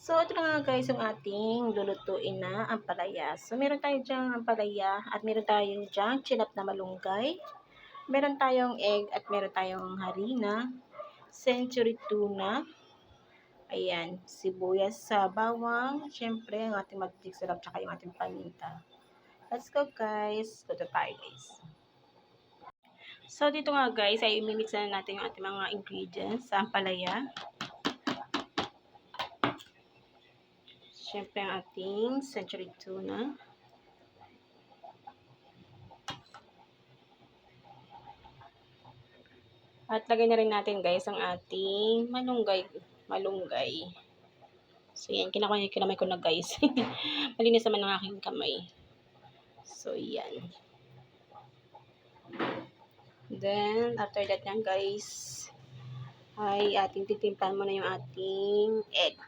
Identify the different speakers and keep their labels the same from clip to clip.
Speaker 1: So, ito na nga guys yung ating lulutuin na ampalaya. So, meron tayo dyang ampalaya at meron tayong dyang chinap na malunggay. Meron tayong egg at meron tayong harina, century tuna, ayan, sibuyas sa bawang, syempre ang ating magic sarap tsaka yung ating paminta. Let's go guys. Luto tayo guys. So, dito nga guys ay imimix na natin yung ating mga ingredients sa ampalaya. Siyempre ang ating century tuna. At lagay na rin natin guys ang ating malunggay. So yan, kinamay ko na guys. Malinis naman ang aking kamay. So yan. Then, after that yan guys, ay ating titimpan muna yung ating egg.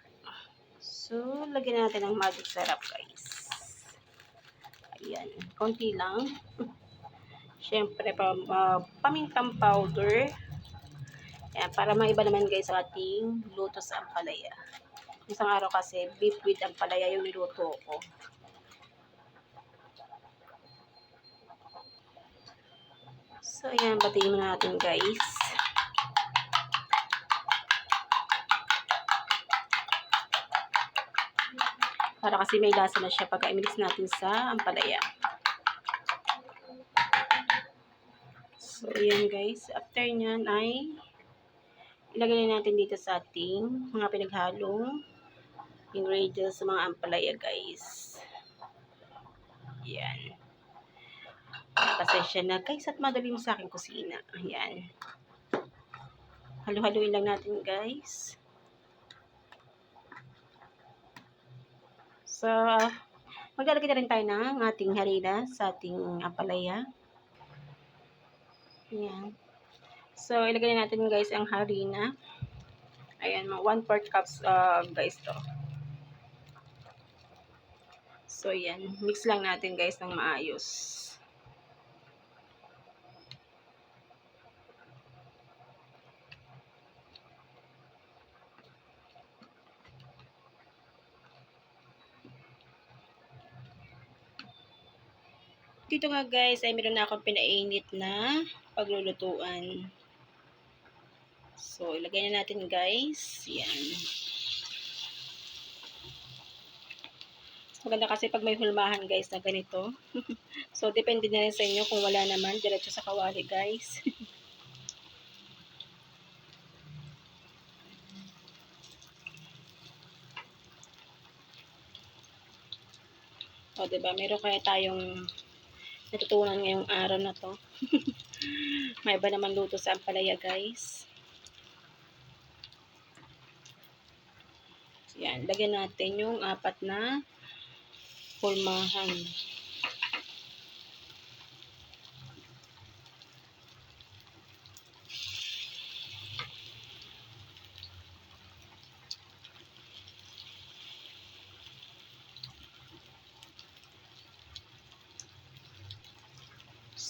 Speaker 1: So, lagyan natin ng magic sarap guys. Ayan, konti lang. Siyempre, pamintang powder. Ayan, para maiba naman guys ang ating luto sa ampalaya. Isang araw kasi, beef with ampalaya yung niluto ko. So, ayan, batiin muna natin guys. Para kasi may lasa na siya pagka i-mix natin sa ampalaya. So, ayan guys. After nyan ay ilagay na natin dito sa ating mga pinaghalong ingredients sa mga ampalaya guys. Ayan. Pasensya na guys at madaling sa aking kusina. Ayan. Halo-haloin lang natin guys. So, maglalagay na rin tayo ng ating harina sa ating ampalaya. Ayan. So, ilagay na natin guys ang harina. Ayan, 1/4 cups guys to. So, ayan. Mix lang natin guys ng maayos. Dito nga guys ay meron na akong pinainit na paglulutuan. So, ilagay na natin guys. Yan. Maganda kasi pag may hulmahan guys na ganito. So, depende na rin sa inyo kung wala naman. Diretso sa kawali guys. O, diba? Meron kaya tayong natutunan ngayong araw na to. May iba naman luto sa ampalaya guys. Yan, lagyan natin yung 4 na hulmahan.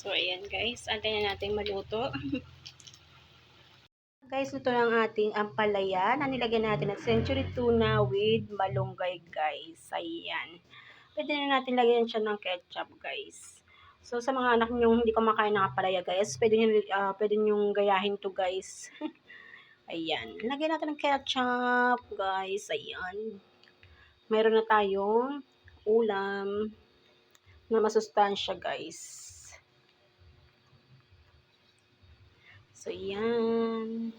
Speaker 1: So, ayan guys. Antayin na natin maluto. Guys, ito ang ating ampalaya na nilagyan natin ng century tuna with malunggay guys. Ayan. Pwede na natin lagyan siya ng ketchup guys. So, sa mga anak nyo hindi kumakain ng ampalaya guys, pwede nyo gayahin to guys. Ayan. Lagyan natin ng ketchup guys. Ayan. Meron na tayong ulam na masustansya guys. So, yan.